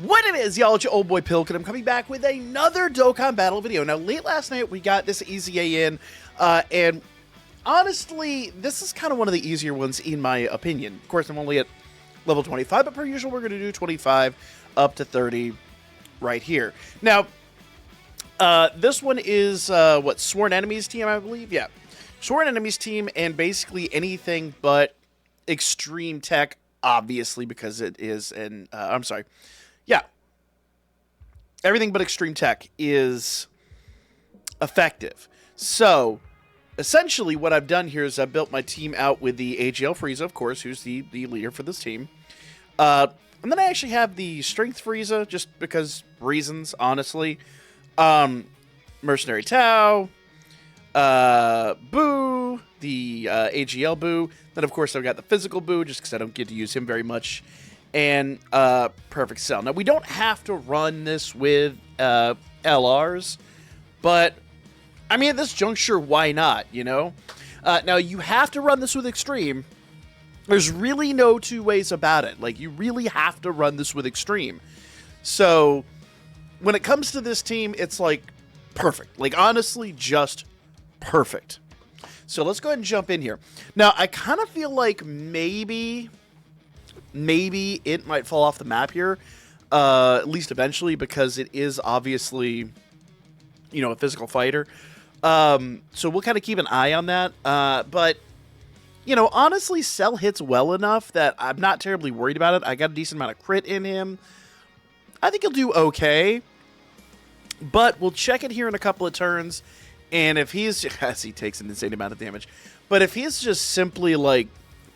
What it is, y'all, it's your old boy Pilk, and I'm coming back with another Dokkan Battle video. Now, late last night, we got this EZA in, and honestly, this is kind of one of the easier ones, in my opinion. Of course, I'm only at level 25, but per usual, we're going to do 25 up to 30 right here. Now, this one is, Sworn Enemies team, I believe? Yeah. Sworn Enemies team, and basically anything but extreme tech, obviously, because it is an, I'm sorry. Yeah. Everything but extreme tech is effective. So, essentially, what I've done here is I've built my team out with the AGL Frieza, of course, who's the leader for this team. And then I actually have the Strength Frieza, just because reasons, honestly. Mercenary Tau, Boo, the AGL Boo. Then, of course, I've got the Physical Boo, just because I don't get to use him very much. And Perfect Cell. Now, we don't have to run this with LRs, but, I mean, at this juncture, why not, you know? Now, you have to run this with Extreme. There's really no two ways about it. Like, you really have to run this with Extreme. So, when it comes to this team, it's, like, perfect. Like, honestly, just perfect. So, let's go ahead and jump in here. Now, I kind of feel like maybe it might fall off the map here, at least eventually, because it is obviously, you know, a physical fighter. So we'll kind of keep an eye on that. But, you know, honestly, Cell hits well enough that I'm not terribly worried about it. I got a decent amount of crit in him. I think he'll do okay. But we'll check it here in a couple of turns. And if he's, as he takes an insane amount of damage, but if he's just simply, like,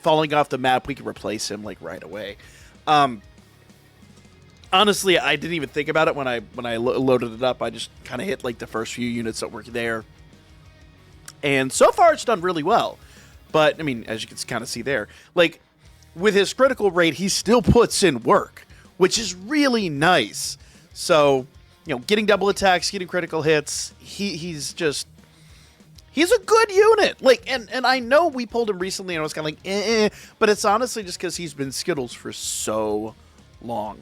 falling off the map, we can replace him, like, right away. Honestly, I didn't even think about it when I loaded it up. I just kind of hit, like, the first few units that were there. And so far, it's done really well. But, I mean, as you can kind of see there, like, with his critical rate, he still puts in work, which is really nice. So, you know, getting double attacks, getting critical hits, he's a good unit. Like, and I know we pulled him recently, and I was kind of like, but it's honestly just because he's been Skittles for so long.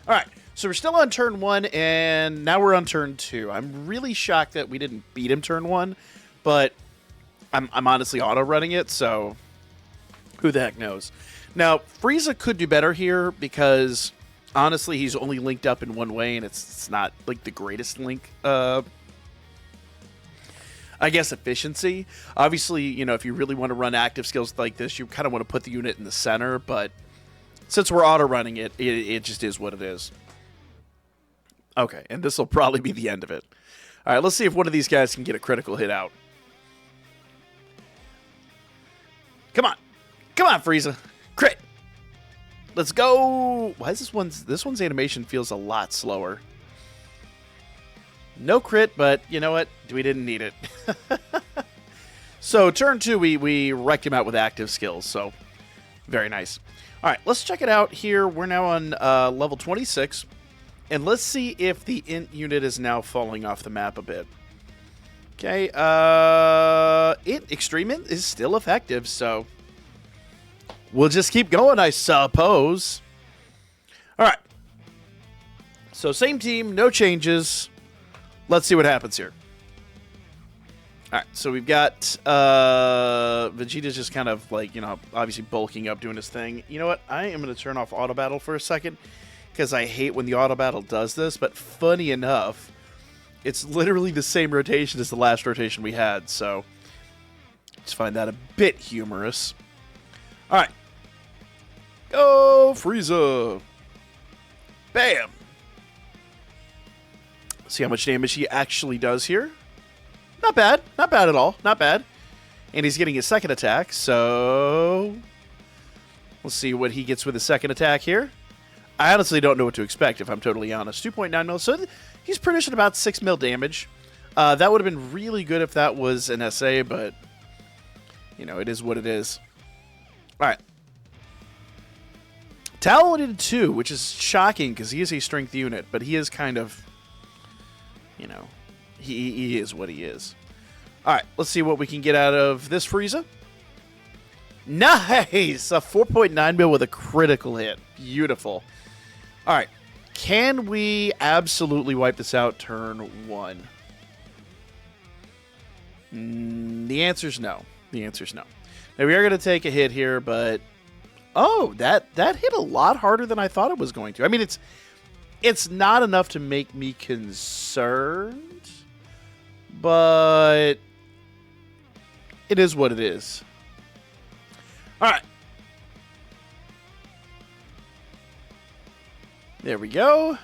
All right, so we're still on turn 1, and now we're on turn 2. I'm really shocked that we didn't beat him turn 1, but I'm honestly auto-running it, so who the heck knows. Now, Frieza could do better here, because honestly, he's only linked up in one way, and it's not, like, the greatest link, I guess, efficiency. Obviously, you know, if you really want to run active skills like this, you kind of want to put the unit in the center, but since we're auto-running it, it just is what it is. Okay, and this will probably be the end of it. All right, let's see if one of these guys can get a critical hit out. Come on. Come on, Frieza. Crit. Let's go. Why is this one's animation feels a lot slower? No crit, but you know what? We didn't need it. So, turn 2, we wrecked him out with active skills, so very nice. All right, let's check it out here. We're now on level 26, and let's see if the int unit is now falling off the map a bit. Okay, Extreme Int is still effective, so we'll just keep going, I suppose. All right, so same team, no changes. Let's see what happens here. All right, so we've got Vegeta's just kind of like, you know, obviously bulking up, doing his thing. You know what? I am going to turn off auto battle for a second because I hate when the auto battle does this. But funny enough, it's literally the same rotation as the last rotation we had. So just find that a bit humorous. All right. Go, Frieza. Bam. See how much damage he actually does here. Not bad. Not bad at all. Not bad. And he's getting his second attack, so we'll see what he gets with his second attack here. I honestly don't know what to expect, if I'm totally honest. 2.9 mil, so he's producing about 6 mil damage. That would have been really good if that was an SA, but, you know, it is what it is. All right. Talented 2, which is shocking because he is a strength unit, but he is kind of, you know, he is what he is. All right, let's see what we can get out of this Frieza. Nice! A 4.9 mil with a critical hit. Beautiful. All right. Can we absolutely wipe this out turn 1? The answer's no. The answer's no. Now, we are going to take a hit here, but... Oh, that hit a lot harder than I thought it was going to. I mean, it's not enough to make me concerned, but it is what it is. All right. There we go.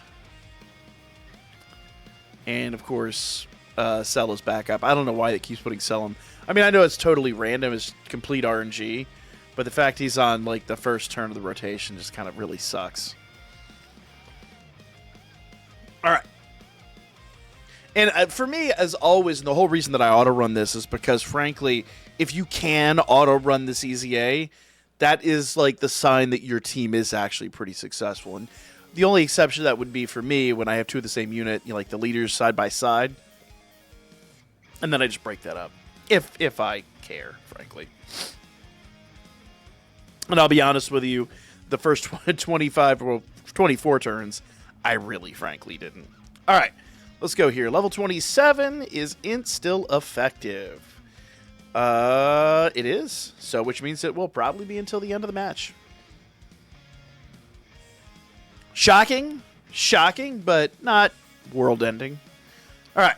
And, of course, Cell is back up. I don't know why it keeps putting Cell on. I mean, I know it's totally random. It's complete RNG. But the fact he's on, like, the first turn of the rotation just kind of really sucks. All right. And for me, as always, and the whole reason that I auto-run this is because, frankly, if you can auto-run this EZA, that is, like, the sign that your team is actually pretty successful. And the only exception to that would be for me when I have two of the same unit, you know, like the leaders side by side. And then I just break that up. If I care, frankly. And I'll be honest with you, the first 25 or 24 turns, I really, frankly, didn't. All right, let's go here. Level 27 is int still effective. It is, so which means it will probably be until the end of the match. Shocking, but not world-ending. All right.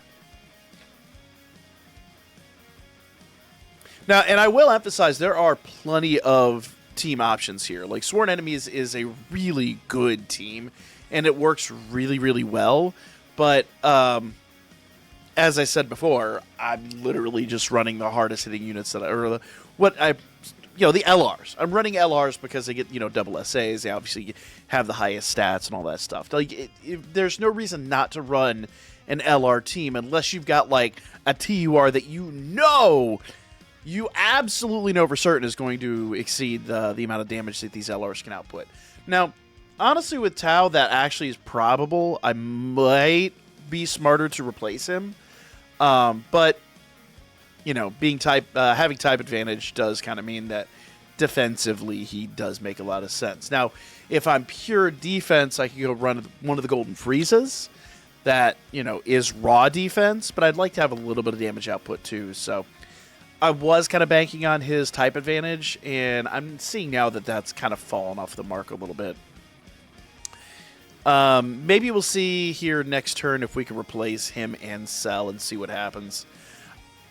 Now, and I will emphasize, there are plenty of team options here. Like, Sworn Enemies is a really good team, and it works really, really well. But, as I said before, I'm literally just running the hardest hitting units that the LRs. I'm running LRs because they get, double SAs. They obviously have the highest stats and all that stuff. Like, there's no reason not to run an LR team unless you've got, like, a TUR that you absolutely know for certain is going to exceed the amount of damage that these LRs can output. Now, honestly, with Tau, that actually is probable. I might be smarter to replace him. But, having type advantage does kind of mean that defensively he does make a lot of sense. Now, if I'm pure defense, I could go run one of the Golden Friezas that, is raw defense, but I'd like to have a little bit of damage output too, so... I was kind of banking on his type advantage, and I'm seeing now that that's kind of fallen off the mark a little bit. Maybe we'll see here next turn if we can replace him and Cell and see what happens.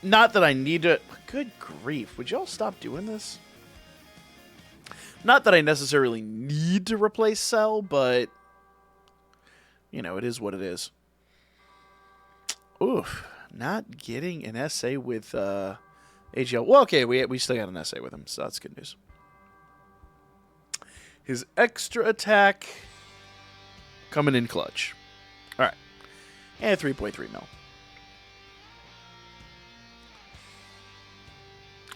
Not that I need to... Good grief. Would y'all stop doing this? Not that I necessarily need to replace Cell, but... it is what it is. Oof. Not getting an SA with... AGL. Well, okay, we still got an essay with him, so that's good news. His extra attack coming in clutch. All right. And 3.3 mil.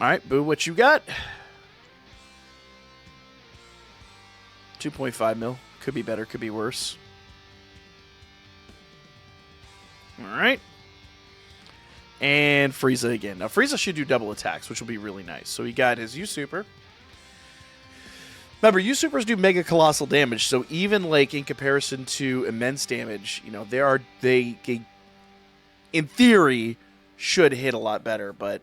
All right, Boo, what you got? 2.5 mil. Could be better, could be worse. All right. And Frieza again. Now, Frieza should do double attacks, which will be really nice. So he got his U-Super. Remember, U-Supers do mega colossal damage, so even, like, in comparison to immense damage, they in theory, should hit a lot better, but...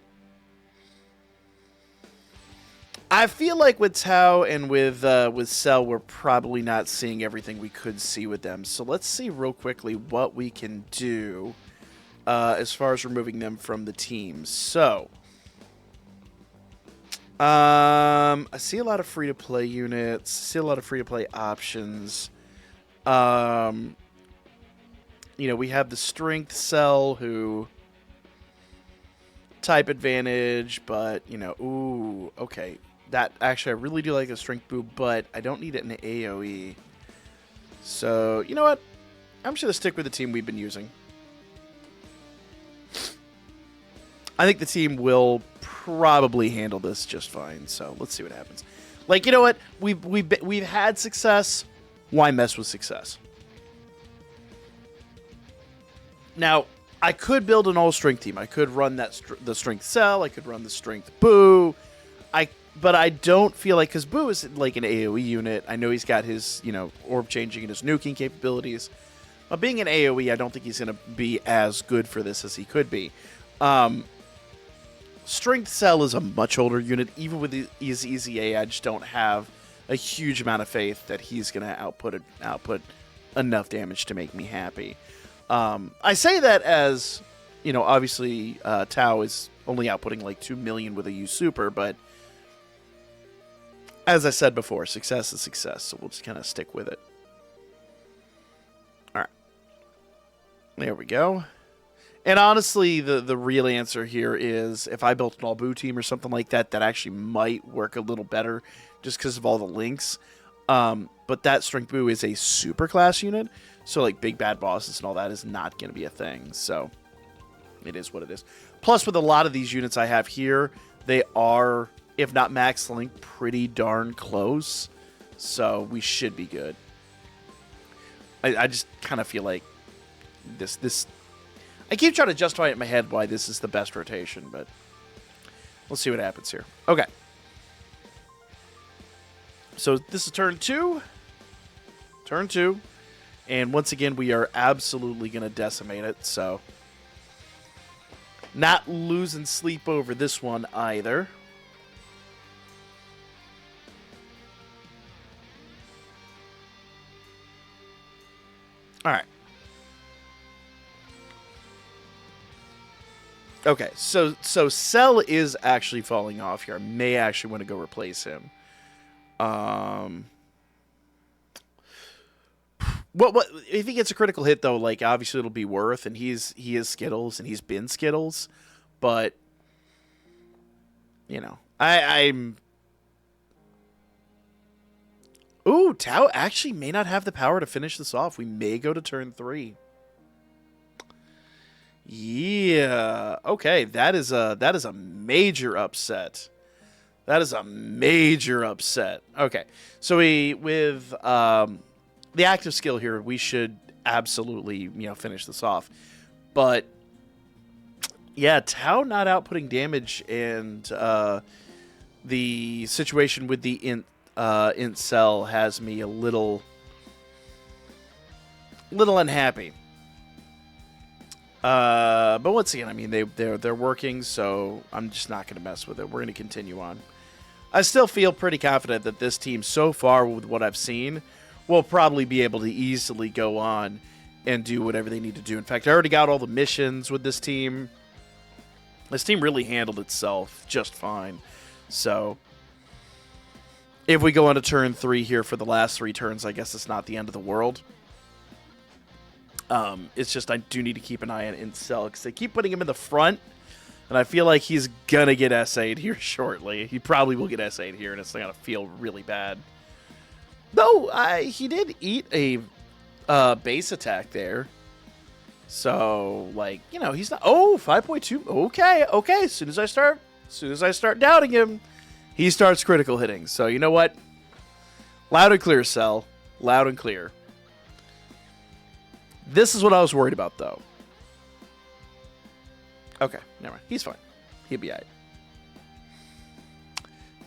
I feel like with Tau and with Cell, we're probably not seeing everything we could see with them. So let's see real quickly what we can do... as far as removing them from the team. So, I see a lot of free-to-play units. I see a lot of free-to-play options. We have the Strength Cell, who... Type advantage, but, ooh, okay. That, actually, I really do like the Strength Boo, but I don't need it in the AoE. So, you know what? I'm just going to stick with the team we've been using. I think the team will probably handle this just fine. So let's see what happens. Like, you know what? We've had success. Why mess with success? Now, I could build an all-strength team. I could run the strength Cell. I could run the strength Boo. I But I don't feel like, because Boo is like an AoE unit. I know he's got his, orb changing and his nuking capabilities. But being an AoE, I don't think he's going to be as good for this as he could be. Strength Cell is a much older unit. Even with his EZA, I just don't have a huge amount of faith that he's going to output enough damage to make me happy. I say that as, obviously Tao is only outputting like 2 million with a U Super, but as I said before, success is success, so we'll just kind of stick with it. Alright. There we go. And honestly, the real answer here is if I built an all-Boo team or something like that, that actually might work a little better just because of all the links. But that Strength Boo is a super class unit, so like big bad bosses and all that is not going to be a thing. So it is what it is. Plus, with a lot of these units I have here, they are, if not max link, pretty darn close. So we should be good. I just kind of feel like this. I keep trying to justify it in my head why this is the best rotation, but we'll see what happens here. Okay. So this is turn 2. Turn 2. And once again, we are absolutely going to decimate it, so not losing sleep over this one either. All right. Okay, so Cell is actually falling off here. I may actually want to go replace him. What if he gets a critical hit though? Like obviously it'll be worth, and he is Skittles, and he's been Skittles, but I'm. Ooh, Tao actually may not have the power to finish this off. We may go to turn 3. Yeah. Okay, that is a major upset. That is a major upset. Okay. So with the active skill here, we should absolutely, finish this off. But yeah, Tao not outputting damage, and the situation with the int Cell has me a little unhappy. But once again, I mean, they're working, so I'm just not going to mess with it. We're going to continue on. I still feel pretty confident that this team, so far with what I've seen, will probably be able to easily go on and do whatever they need to do. In fact, I already got all the missions with this team. This team really handled itself just fine. So if we go on to turn 3 here for the last 3 turns, I guess it's not the end of the world. It's just I do need to keep an eye on Incel because they keep putting him in the front, and I feel like he's gonna get SA'd here shortly. He probably will get SA'd here, and it's gonna feel really bad. Though he did eat a base attack there, so like he's not. Oh, 5.2. Okay. As soon as I start doubting him, he starts critical hitting. So you know what? Loud and clear, Cell. Loud and clear. This is what I was worried about, though. Okay, never mind. He's fine. He'll be all right.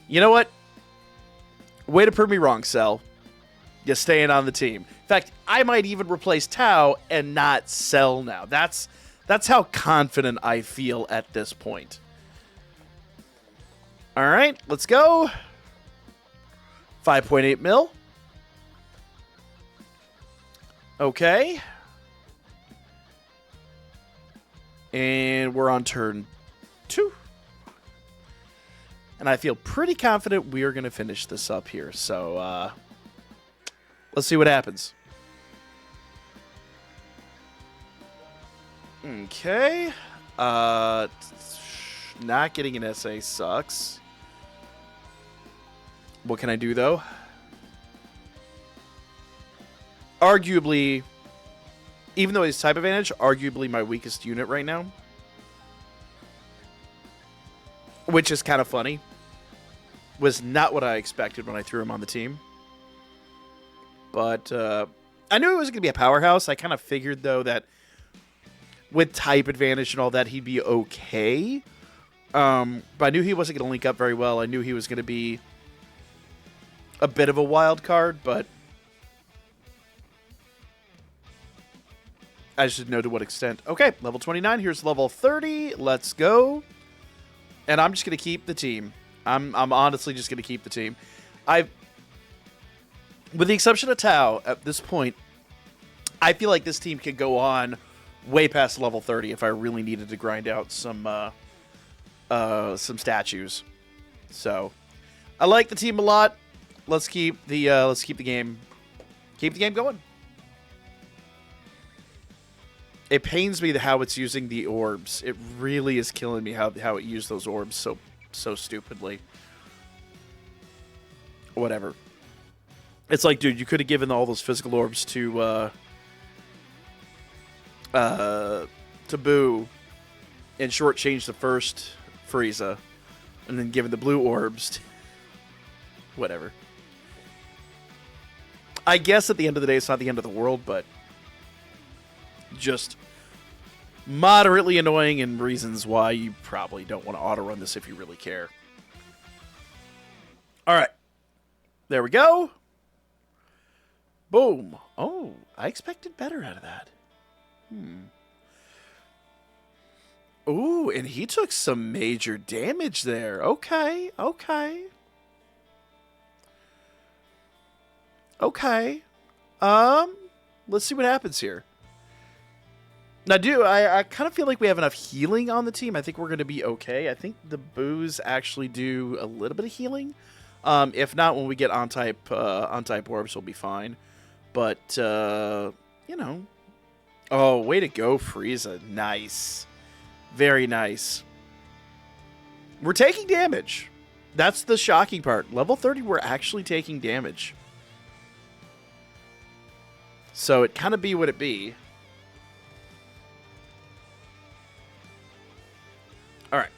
You know what? Way to prove me wrong, Cell. You're staying on the team. In fact, I might even replace Tao and not Cell now. That's how confident I feel at this point. All right, let's go. 5.8 mil. Okay. And we're on turn 2. And I feel pretty confident we are going to finish this up here. So, let's see what happens. Okay. Not getting an SA sucks. What can I do, though? Arguably, even though he's type advantage, arguably my weakest unit right now. Which is kind of funny. Was not what I expected when I threw him on the team. But I knew it was going to be a powerhouse. I kind of figured, though, that with type advantage and all that, he'd be okay. But I knew he wasn't going to link up very well. I knew he was going to be a bit of a wild card, but I just didn't know to what extent. Okay, level 29. Here's level 30. Let's go. And I'm just going to keep the team. I'm honestly just going to keep the team. With the exception of Tao, at this point, I feel like this team could go on way past level 30 if I really needed to grind out some statues. So, I like the team a lot. Let's keep the game going. It pains me how it's using the orbs. It really is killing me how it used those orbs so stupidly. Whatever. It's like, dude, you could have given all those physical orbs to Boo and shortchanged the first Frieza, and then given the blue orbs. Whatever. I guess at the end of the day, it's not the end of the world, but just moderately annoying and reasons why you probably don't want to auto-run this if you really care. Alright. There we go. Boom. Oh, I expected better out of that. Ooh, and he took some major damage there. Okay, okay. Okay. Let's see what happens here. Now, I kind of feel like we have enough healing on the team. I think we're going to be okay. I think the Boos actually do a little bit of healing. If not, when we get on-type orbs, we'll be fine. But, you know. Oh, way to go, Frieza. Nice. Very nice. We're taking damage. That's the shocking part. Level 30, we're actually taking damage. So it kind of be what it be. Alright.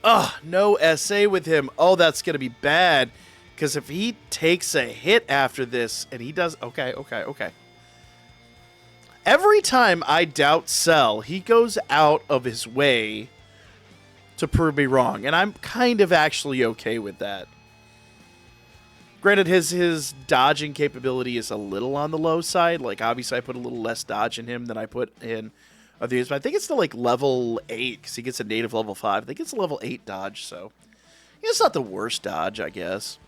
Ugh, no SA with him. Oh, that's going to be bad. Because if he takes a hit after this, and he does... Okay. Every time I doubt Cell, he goes out of his way to prove me wrong. And I'm kind of actually okay with that. Granted, his dodging capability is a little on the low side. Like, obviously, I put a little less dodge in him than I put in others. But I think it's still, like, level 8, because he gets a native level 5. I think it's a level 8 dodge, so... It's not the worst dodge, I guess.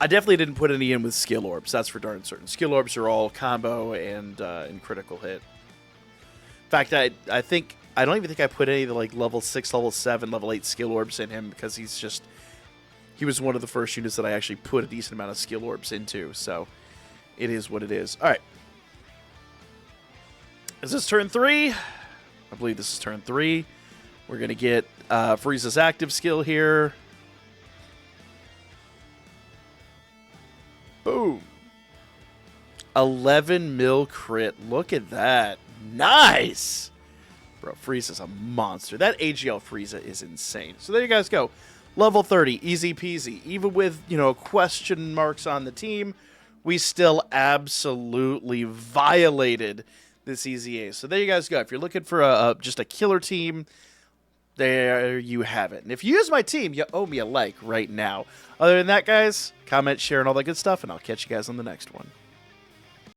I definitely didn't put any in with skill orbs. That's for darn certain. Skill orbs are all combo and critical hit. In fact, I don't even think I put any of the like level 6, level 7, level 8 skill orbs in him because he was one of the first units that I actually put a decent amount of skill orbs into. So it is what it is. All right. Is this turn 3? I believe this is turn 3. We're going to get Frieza's active skill here. Boom. 11 mil crit. Look at that. Nice. Bro, Frieza's a monster. That AGL Frieza is insane. So there you guys go. Level 30. Easy peasy. Even with, question marks on the team, we still absolutely violated this EZA. So there you guys go. If you're looking for just a killer team, there you have it. And if you use my team, you owe me a like right now. Other than that, guys, comment, share, and all that good stuff, and I'll catch you guys on the next one.